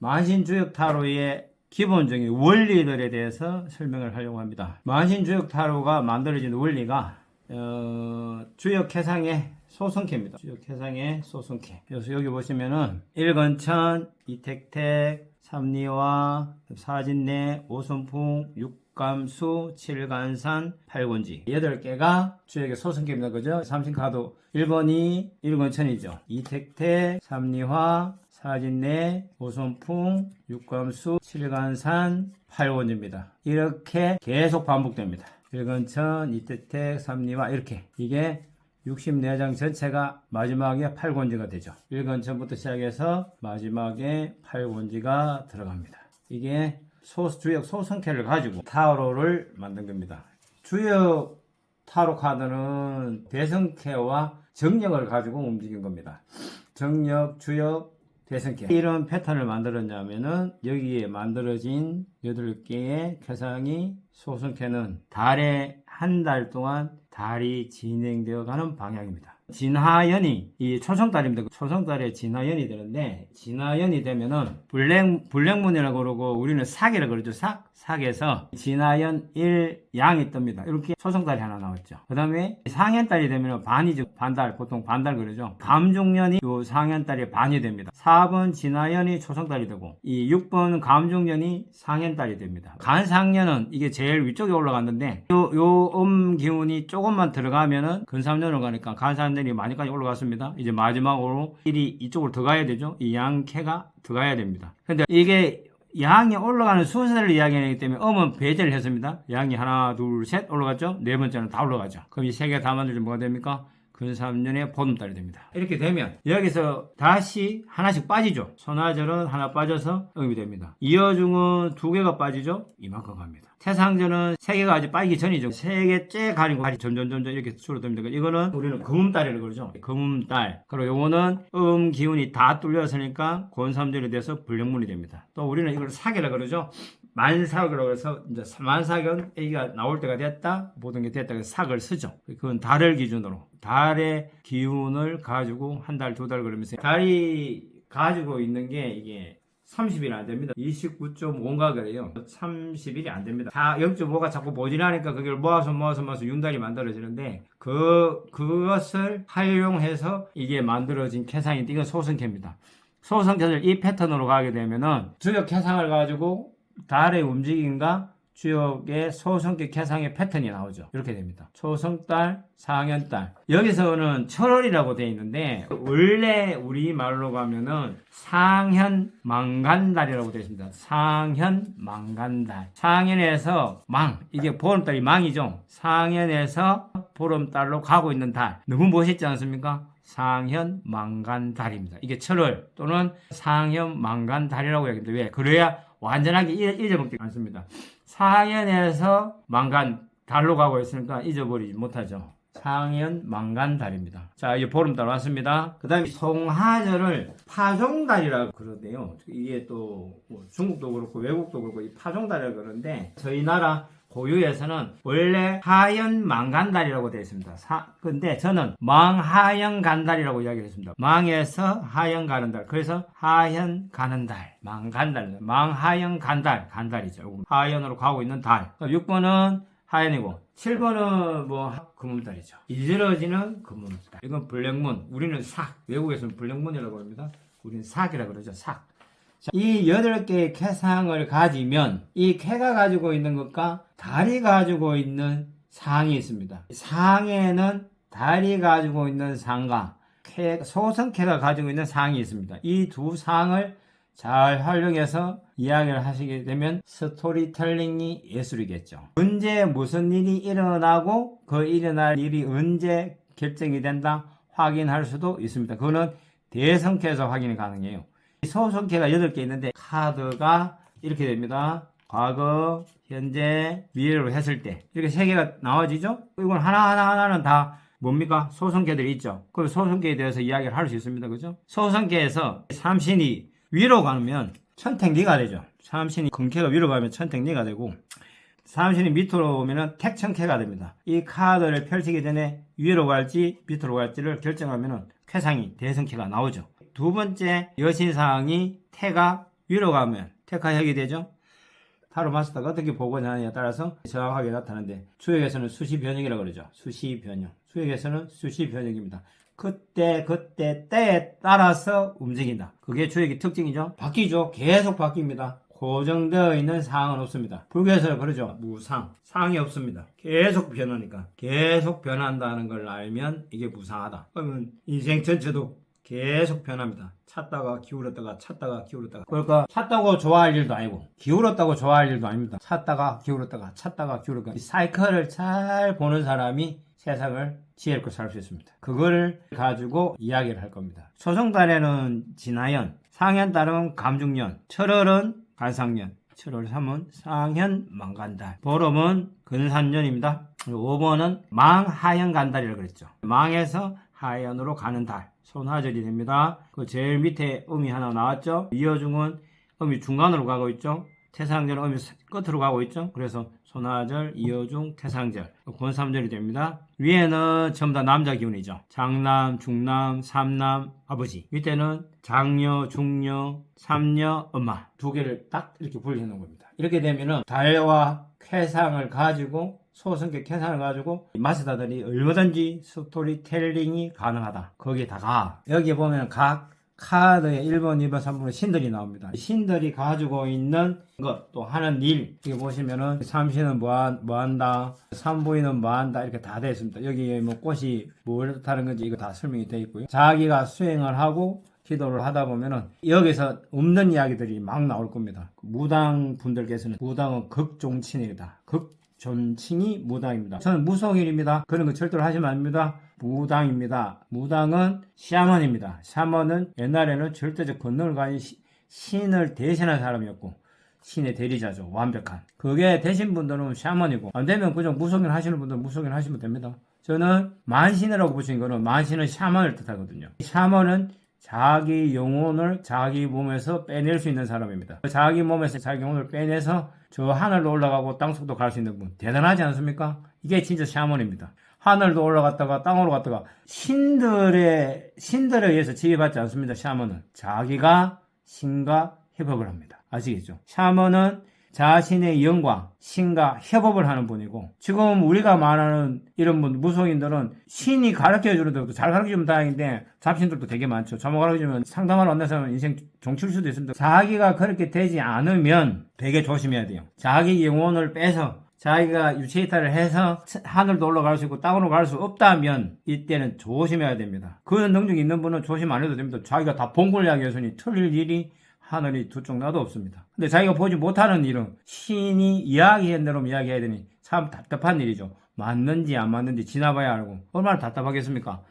만신주역 타로의 기본적인 원리들에 대해서 설명을 하려고 합니다. 만신주역 타로가 만들어진 원리가 주역 해상의 소성캐입니다. 주역 해상의 소성캐. 그래서 여기 보시면은 일건천, 이택택, 삼리화, 사진내, 오선풍, 육감수, 칠간산, 팔곤지 8개가 주역의 소성캐입니다. 그죠? 삼신카드 1번이 일건천이죠. 이택택, 삼리화, 사진내, 오선풍, 육감수, 칠간산, 팔곤지입니다. 이렇게 계속 반복됩니다. 일건천, 이택택, 삼리화 이렇게 이게 64장 전체가 마지막에 팔곤지가 되죠. 일건천부터 시작해서 마지막에 팔곤지가 들어갑니다. 이게 주역 소성캐를 가지고 타로를 만든 겁니다. 주역 타로 카드는 대성캐와 정력을 가지고 움직인 겁니다. 정력, 주역, 대성캐. 이런 패턴을 만들었냐면은 여기에 만들어진 8개의 쾌상이 소성캐는 달에 한 달 동안 달이 진행되어 가는 방향입니다. 진하연이 이 초성달입니다. 초성달에 진하연이 되는데 진하연이 되면은 불랭문이라고 그러고 우리는 사계라고 그러죠. 삭에서 진하연 1양이 뜹니다. 이렇게 초성달이 하나 나왔죠. 그 다음에 상현달이 되면 반이죠. 반달, 보통 반달 그러죠. 감중년이 요 상현달이 반이 됩니다. 4번 진하연이 초성달이 되고 이 6번 감중년이 상현달이 됩니다. 간상년은 이게 제일 위쪽에 올라갔는데 요 기운이 조금만 들어가면은 근삼년으로 가니까 간상년이 많이까지 올라갔습니다. 이제 마지막으로 1이 이쪽으로 더 가야 되죠. 이 양캐가 더 가야 됩니다. 근데 이게 양이 올라가는 순서를 이야기하기 때문에 음은 배제를 했습니다. 양이 하나, 둘, 셋 올라갔죠. 네 번째는 다 올라가죠. 그럼 이 3개 다 만들면 뭐가 됩니까? 근삼년의 보름달이 됩니다. 이렇게 되면 여기서 다시 하나씩 빠지죠. 손화절은 하나 빠져서 음이 됩니다. 이어중은 2개가 빠지죠. 이만큼 갑니다. 태상절은 3개가 아직 빠지기 전이죠. 3개째 가리고 다시 점점 이렇게 줄어듭니다. 이거는 우리는 금음달이라고 그러죠. 금음달. 그리고 요거는 기운이 다 뚫렸으니까 권삼절이 돼서 불령문이 됩니다. 또 우리는 이걸 사계라고 그러죠. 만사계라고 해서 이제 만사견 A가 나올 때가 됐다, 모든 게 됐다, 그래서 sak을 쓰죠. 그건 달을 기준으로 달의 기운을 가지고 한 달, 2달 그러면서 달이 가지고 있는 게 이게 30일이 안 됩니다. 29.5인가 그래요. 30일이 안 됩니다. 0.5가 자꾸 모자라니까 그걸 모아서 윤달이 만들어지는데 그것을 활용해서 이게 만들어진 캐상인데 이건 소성캐입니다. 소성캐를 이 패턴으로 가게 되면은 주역 캐상을 가지고 달의 움직임과 주역의 소성격 캐상의 패턴이 나오죠. 이렇게 됩니다. 초성달, 상현달. 여기서는 철월이라고 되어 있는데 원래 우리말로 가면은 상현망간달이라고 되어 있습니다. 상현망간달. 상현에서 이게 보름달이 망이죠. 상현에서 보름달로 가고 있는 달. 너무 멋있지 않습니까? 상현망간달입니다. 이게 철월 또는 상현망간달이라고 이야기합니다. 왜? 그래야 완전하게 잊어먹지 않습니다. 상현에서 망간 달로 가고 있으니까 잊어버리지 못하죠. 상현 망간달입니다. 자, 이제 보름달 왔습니다. 그 다음에 송하절을 파종달이라고 그러는데요. 이게 또 중국도 그렇고 외국도 그렇고 이 파종달이라고 그러는데 저희 나라 고유에서는 원래 하연망간달이라고 되어 있습니다. 근데 저는 망하연간달이라고 이야기를 했습니다. 망에서 하연 가는 달. 그래서 하연 가는 달. 망간달. 망하연간달. 간달이죠. 하연으로 가고 있는 달. 6번은 하연이고 7번은 금음달이죠. 이즈러지는 금음달. 이건 불령문. 우리는 삭. 외국에서는 불령문이라고 합니다. 우리는 삭이라고 그러죠. 삭. 자, 이 8개의 캐상을 가지면 이 캐가 가지고 있는 것과 달이 가지고 있는 상이 있습니다. 상에는 달이 가지고 있는 상과 소성캐가 가지고 있는 상이 있습니다. 이 두 상을 잘 활용해서 이야기를 하시게 되면 스토리텔링이 예술이겠죠. 언제 무슨 일이 일어나고 그 일어날 일이 언제 결정이 된다 확인할 수도 있습니다. 그거는 대성캐에서 확인이 가능해요. 소성캐가 8개 있는데 카드가 이렇게 됩니다. 과거, 현재, 미래로 했을 때 이렇게 3개가 나와지죠? 이건 하나하나는 다 뭡니까? 소성캐들이 있죠. 그 소성캐에 대해서 이야기를 할 수 있습니다. 그죠? 소성캐에서 삼신이 위로 가면 천택리가 되죠. 삼신이 금캐가 위로 가면 천택리가 되고 삼신이 밑으로 오면 택천캐가 됩니다. 이 카드를 펼치기 전에 위로 갈지 밑으로 갈지를 결정하면 쾌상이 대성캐가 나오죠. 두 번째 여신상이 태가 위로 가면 테카혁이 되죠. 타로 마스터가 어떻게 보고자 하느냐에 따라서 정확하게 나타나는데, 주역에서는 수시 변형이라고 그러죠. 수시 변형. 수역에서는 수시 변형입니다. 그때 때에 따라서 움직인다. 그게 주역의 특징이죠. 바뀌죠. 계속 바뀝니다. 고정되어 있는 사항은 없습니다. 불교에서 그러죠. 무상. 상이 없습니다. 계속 변하니까. 계속 변한다는 걸 알면 이게 무상하다. 그러면 인생 전체도 계속 변합니다. 찾다가 기울었다가 찾다가 기울었다가. 그러니까 찾다고 좋아할 일도 아니고 기울었다고 좋아할 일도 아닙니다. 찾다가 기울었다가 찾다가 기울었다가. 이 사이클을 잘 보는 사람이 세상을 지혜롭게 살 수 있습니다. 그거를 가지고 이야기를 할 겁니다. 소송달에는 진화연, 상현달은 감중년, 철월은 간상년, 철월 3은 상현 망간달, 보름은 근산년입니다. 5번은 망하현간달이라고 그랬죠. 망에서 하현으로 가는 달, 손화절이 됩니다. 그 제일 밑에 음이 하나 나왔죠. 이어중은 음이 중간으로 가고 있죠. 태상절은 음이 끝으로 가고 있죠. 그래서 손화절, 이어중, 태상절, 권삼절이 됩니다. 위에는 전부 다 남자 기운이죠. 장남, 중남, 삼남, 아버지. 밑에는 장녀, 중녀, 삼녀, 엄마. 두 개를 딱 이렇게 분리해 놓은 겁니다. 이렇게 되면은 달과 쾌상을 가지고, 소성격 쾌상을 가지고 마스터들이 얼마든지 스토리텔링이 가능하다. 거기에다가 여기 보면 각 카드에 1번, 2번, 3번에 신들이 나옵니다. 신들이 가지고 있는 것, 또 하는 일. 여기 보시면은 삼신은 뭐한다, 삼부인은 뭐한다, 이렇게 다 되어 있습니다. 여기 뭐 꽃이 뭘 뜻하는 건지 이거 다 설명이 되어 있고요. 자기가 수행을 하고 기도를 하다 보면은 여기서 없는 이야기들이 막 나올 겁니다. 무당 분들께서는 무당은 극종친이다. 극존칭이 무당입니다. 저는 무속인입니다. 그런 거 절대로 하시면 안 됩니다. 무당입니다. 무당은 샤먼입니다. 샤먼은 옛날에는 절대적 권능을 가진 신을 대신한 사람이었고 신의 대리자죠. 완벽한. 그게 되신 분들은 샤먼이고, 안 되면 그냥 무속인 하시는 분들은 무속인 하시면 됩니다. 저는 만신이라고 보신 거는, 만신은 샤먼을 뜻하거든요. 샤먼은 자기 영혼을 자기 몸에서 빼낼 수 있는 사람입니다. 자기 몸에서 자기 영혼을 빼내서 저 하늘로 올라가고 땅속도 갈 수 있는 분, 대단하지 않습니까? 이게 진짜 샤먼입니다. 하늘도 올라갔다가 땅으로 갔다가 신들에 의해서 지휘받지 않습니다. 샤먼은 자기가 신과 협업을 합니다. 아시겠죠? 샤먼은 자신의 영과 신과 협업을 하는 분이고, 지금 우리가 말하는 이런 분, 무속인들은 신이 가르쳐주는 데도 잘 가르쳐주면 다행인데 잡신들도 되게 많죠. 잘못 가르쳐주면 상담하러 온 사람은 인생 종칠 수도 있습니다. 자기가 그렇게 되지 않으면 되게 조심해야 돼요. 자기 영혼을 빼서 자기가 유체이탈을 해서 하늘도 올라갈 수 있고 땅으로 갈 수 없다면 이때는 조심해야 됩니다. 그런 능력이 있는 분은 조심 안 해도 됩니다. 자기가 다 봉골약이었으니 틀릴 일이 하늘이 두 쪽 나도 없습니다. 근데 자기가 보지 못하는 일은 신이 이야기한 대로 이야기해야 되니 참 답답한 일이죠. 맞는지 안 맞는지 지나봐야 알고. 얼마나 답답하겠습니까?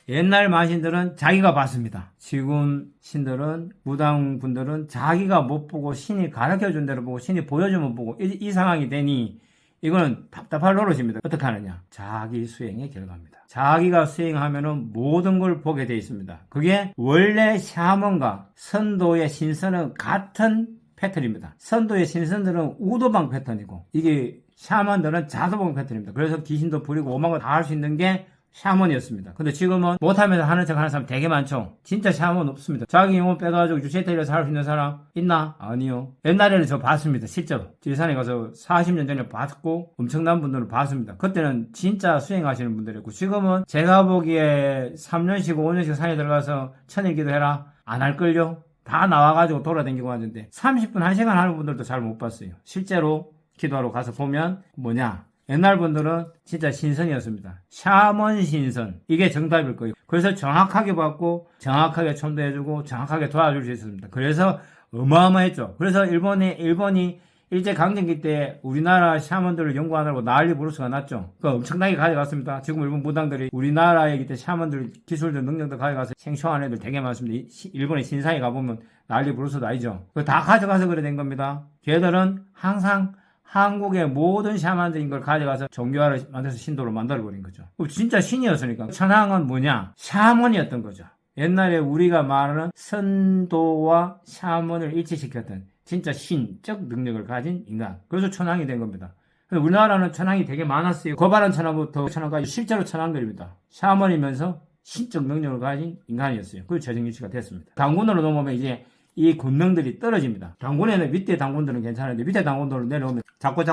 옛날 마신들은 자기가 봤습니다. 지금 신들은, 무당분들은 자기가 못 보고 신이 가르쳐준 대로 보고 신이 보여주면 보고 이 상황이 되니 이거는 답답할 노릇입니다. 어떻게 하느냐? 자기 수행의 결과입니다. 자기가 수행하면은 모든 걸 보게 되어 있습니다. 그게 원래 샤먼과 선도의 신선은 같은 패턴입니다. 선도의 신선들은 우도방 패턴이고, 이게 샤먼들은 자도방 패턴입니다. 그래서 귀신도 부리고 오만 거 다 할 수 있는 게 샤먼이었습니다. 근데 지금은 못하면서 하는 척 하는 사람 되게 많죠. 진짜 샤먼 없습니다. 자기 영혼 빼가지고 유체텔에서 할 수 있는 사람 있나? 아니요. 옛날에는 저 봤습니다. 실제로 지리산에 가서 40년 전에 봤고 엄청난 분들을 봤습니다. 그때는 진짜 수행하시는 분들이었고, 지금은 제가 보기에 3년씩 5년씩 산에 들어가서 천일 기도해라 안 할걸요? 다 나와가지고 돌아다니고 하는데 30분 1시간 하는 분들도 잘 못 봤어요. 실제로 기도하러 가서 보면 뭐냐, 옛날 분들은 진짜 신선이었습니다. 샤먼 신선. 이게 정답일 거예요. 그래서 정확하게 받고 정확하게 첨도해주고 정확하게 도와줄 수 있었습니다. 그래서 어마어마했죠. 그래서 일본이 일제강점기 때 우리나라 샤먼들을 연구하느라고 난리 부르스가 났죠. 그 엄청나게 가져갔습니다. 지금 일본 무당들이 우리나라에 때 샤먼들 기술들 능력도 가져가서 생쇼한 애들 되게 많습니다. 일본의 신사에 가보면 난리 부르스도 아니죠. 그거 다 가져가서 그래 된 겁니다. 걔들은 항상 한국의 모든 샤먼들인 걸 가져가서 종교화를 만들어서 신도로 만들어버린 거죠. 진짜 신이었으니까. 천황은 뭐냐? 샤먼이었던 거죠. 옛날에 우리가 말하는 선도와 샤먼을 일치시켰던 진짜 신적 능력을 가진 인간. 그래서 천황이 된 겁니다. 우리나라는 천황이 되게 많았어요. 고발한 천황부터 천황까지 실제로 천황들입니다. 샤먼이면서 신적 능력을 가진 인간이었어요. 그래서 재정유치가 됐습니다. 강군으로 넘어오면 이제 이 권능들이 떨어집니다. 당군에는 밑에 당군들은 괜찮은데 밑에 당군들로 내려오면 자꾸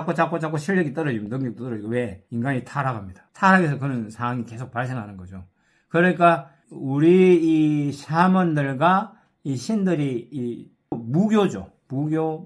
실력이 떨어지고 능력도 떨어지고. 왜? 인간이 타락합니다. 타락해서 그런 상황이 계속 발생하는 거죠. 그러니까 우리 이 샤먼들과 이 신들이 이 무교죠.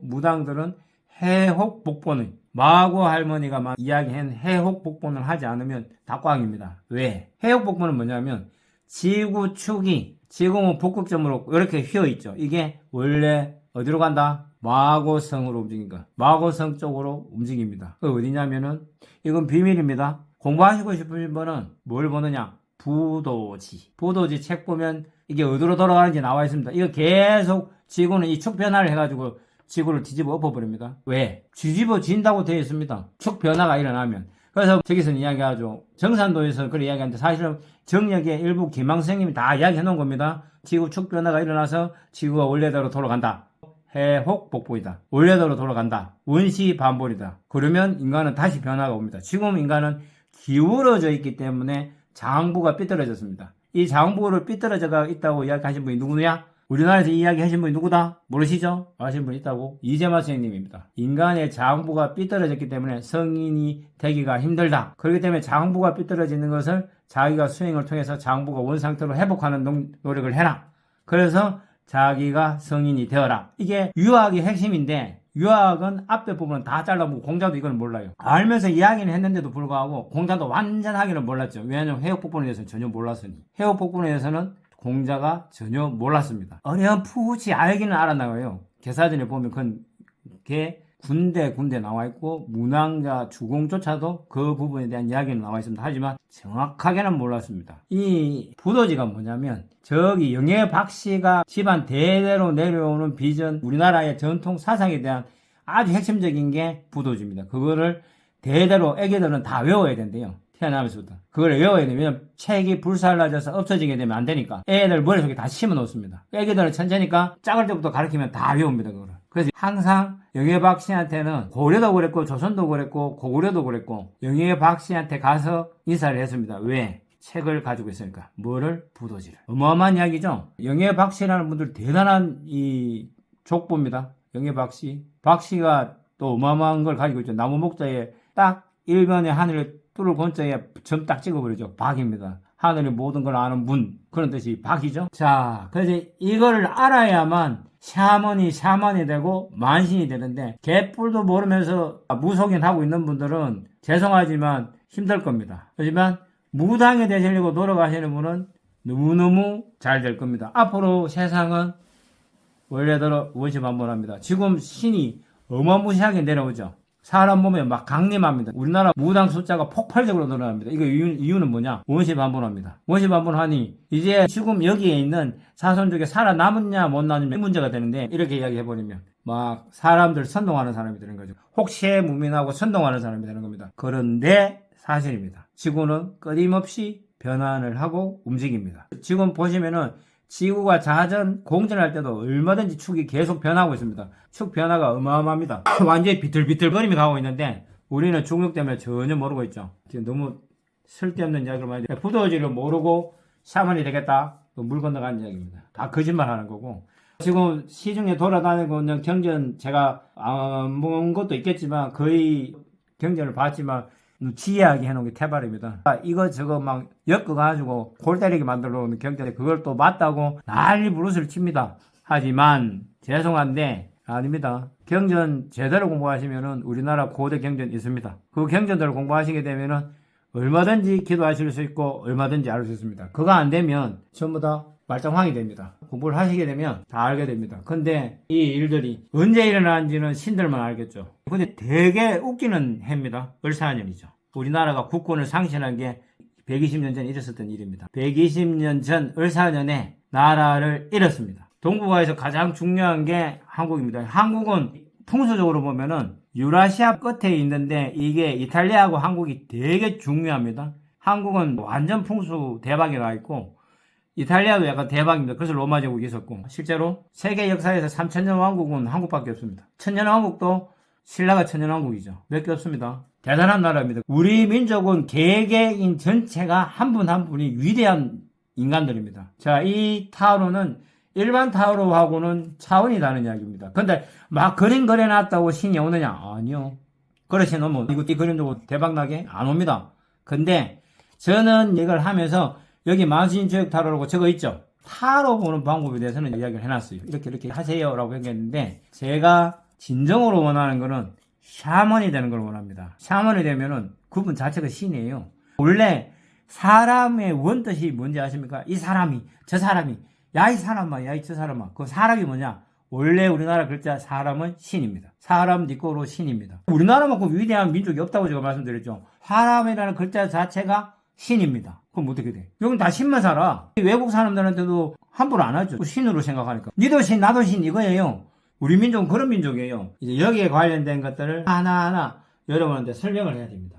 무당들은 해혹복본을, 마고 할머니가 막 이야기한 해혹복본을 하지 않으면 다 꽝입니다. 왜? 해혹복본은 뭐냐면 지구축이 지금은 북극점으로 이렇게 휘어있죠. 이게 원래 어디로 간다? 마고성으로 움직인다. 마고성 쪽으로 움직입니다. 그 어디냐면은 이건 비밀입니다. 공부하시고 싶으신 분은 뭘 보느냐? 부도지 책 보면 이게 어디로 돌아가는지 나와 있습니다. 이거 계속 지구는 이 축 변화를 해가지고 지구를 뒤집어 엎어버립니다. 왜? 뒤집어진다고 되어 있습니다. 축 변화가 일어나면. 그래서 저기서는 이야기하죠. 정산도에서 그렇게 이야기하는데 사실은 정력의 일부 기망생님이 다 이야기해 놓은 겁니다. 지구 축 변화가 일어나서 지구가 원래대로 돌아간다. 해혹복본이다. 원래대로 돌아간다. 원시반본이다. 그러면 인간은 다시 변화가 옵니다. 지금 인간은 기울어져 있기 때문에 장부가 삐뚤어졌습니다. 이 장부를 삐뚤어져가 있다고 이야기하신 분이 누구냐? 우리나라에서 이야기하신 분이 누구다? 모르시죠? 아시는 분 있다고? 이재마 선생님입니다. 인간의 장부가 삐뚤어졌기 때문에 성인이 되기가 힘들다. 그렇기 때문에 장부가 삐뚤어지는 것을 자기가 수행을 통해서 장부가 원상태로 회복하는 노력을 해라. 그래서 자기가 성인이 되어라. 이게 유학의 핵심인데 유학은 앞에 부분은 다 잘라보고 공자도 이걸 몰라요. 알면서 이야기는 했는데도 불구하고 공자도 완전하게는 몰랐죠. 왜냐하면 해역복본에 대해서는 전혀 몰랐으니. 해역복본에 대해서는 공자가 전혀 몰랐습니다. 어렴풋이 알기는 알았나봐요. 개사전에 보면 그게 군데 나와 있고 문왕자 주공조차도 그 부분에 대한 이야기는 나와 있습니다. 하지만 정확하게는 몰랐습니다. 이 부도지가 뭐냐면 저기 영예박씨가 집안 대대로 내려오는 비전, 우리나라의 전통 사상에 대한 아주 핵심적인 게 부도지입니다. 그거를 대대로 애기들은 다 외워야 된대요. 태어나면서부터. 그걸 외워야 돼요. 왜냐면 책이 불살라져서 없어지게 되면 안 되니까. 애들 머릿속에 다 심어 놓습니다. 애기들은 천재니까 작을 때부터 가르치면 다 외웁니다. 그거를. 그래서 항상 영예박 씨한테는 고려도 그랬고 조선도 그랬고 고구려도 그랬고 영예박 씨한테 가서 인사를 했습니다. 왜? 책을 가지고 있으니까. 뭐를? 부도지를. 어마어마한 이야기죠. 영예박 씨라는 분들 대단한 이 족보입니다. 영예박 씨. 박 씨가 또 어마어마한 걸 가지고 있죠. 나무 목자에 딱 일면에 하늘을 뚫을 권자에 점 딱 찍어버리죠. 박입니다. 하늘의 모든 걸 아는 문. 그런 뜻이 박이죠. 자, 그래서 이거를 알아야만 샤먼이 되고 만신이 되는데 개뿔도 모르면서 무속인하고 있는 분들은 죄송하지만 힘들 겁니다. 하지만 무당이 되시려고 노력하시는 분은 너무너무 잘 될 겁니다. 앞으로 세상은 원래대로 원시반복합니다. 지금 신이 어마무시하게 내려오죠. 사람 보면 막 강림합니다. 우리나라 무당 숫자가 폭발적으로 늘어납니다. 이거 이유는 뭐냐? 원시반복합니다. 원시반복하니 이제 지금 여기에 있는 사손 중에 살아남았냐 못 남았냐 이 문제가 되는데 이렇게 이야기해버리면 막 사람들 선동하는 사람이 되는 거죠. 혹시에 무민하고 선동하는 사람이 되는 겁니다. 그런데 사실입니다. 지구는 끊임없이 변환을 하고 움직입니다. 지금 보시면은 지구가 자전 공전할 때도 얼마든지 축이 계속 변하고 있습니다. 축 변화가 어마어마합니다. 완전히 비틀비틀거리며 가고 있는데 우리는 중력 때문에 전혀 모르고 있죠. 지금 너무 쓸데없는 이야기를 많이 해요. 부도지를 모르고 샤먼이 되겠다. 물 건너가는 이야기입니다. 다 거짓말하는 거고. 지금 시중에 돌아다니고 있는 경전 제가 안 본 것도 있겠지만 거의 경전을 봤지만 지혜하게 해놓은 게 태발입니다. 이거 저거 막 엮어가지고 골 때리게 만들어 놓은 경전에 그걸 또 맞다고 난리 부르스를 칩니다. 하지만 죄송한데 아닙니다. 경전 제대로 공부하시면은 우리나라 고대 경전 있습니다. 그 경전들을 공부하시게 되면은 얼마든지 기도하실 수 있고 얼마든지 알 수 있습니다. 그거 안 되면 전부 다 말짱황이 됩니다. 공부를 하시게 되면 다 알게 됩니다. 근데 이 일들이 언제 일어나는지는 신들만 알겠죠. 근데 되게 웃기는 해입니다. 을사년이죠. 우리나라가 국권을 상실한 게 120년 전에 일었었던 일입니다. 120년 전 을사년에 나라를 잃었습니다. 동북아에서 가장 중요한 게 한국입니다. 한국은 풍수적으로 보면은 유라시아 끝에 있는데 이게 이탈리아하고 한국이 되게 중요합니다. 한국은 완전 풍수 대박이 나 있고 이탈리아도 약간 대박입니다. 그래서 로마 제국이 있었고 실제로 세계 역사에서 3000년 왕국은 한국밖에 없습니다. 천년 왕국도 신라가 천년 왕국이죠. 몇 개 없습니다. 대단한 나라입니다. 우리 민족은 개개인 전체가 한 분 한 분이 위대한 인간들입니다. 자, 이 타로는 일반 타로하고는 차원이 다른 이야기입니다. 근데 막 그림 그려놨다고 신이 오느냐? 아니요. 그릇이 놓으면 이거 이 그림도 대박나게 안 옵니다. 근데 저는 이걸 하면서 여기 만신주역 타로라고 적어 있죠. 타로 보는 방법에 대해서는 이야기를 해놨어요. 이렇게 하세요 라고 얘기했는데 제가 진정으로 원하는 거는 샤먼이 되는 걸 원합니다. 샤먼이 되면은 그분 자체가 신이에요. 원래 사람의 원뜻이 뭔지 아십니까? 이 사람이, 저 사람이, 야 이 사람아, 야 이 저 사람아. 그 사람이 뭐냐? 원래 우리나라 글자 사람은 신입니다. 사람 니꼬로 신입니다. 우리나라만큼 위대한 민족이 없다고 제가 말씀드렸죠. 사람이라는 글자 자체가 신입니다. 그럼 어떻게 돼? 여긴 다 신만 살아. 외국 사람들한테도 함부로 안 하죠. 신으로 생각하니까. 니도 신, 나도 신 이거예요. 우리 민족은 그런 민족이에요. 이제 여기에 관련된 것들을 하나하나 여러분한테 설명을 해야 됩니다.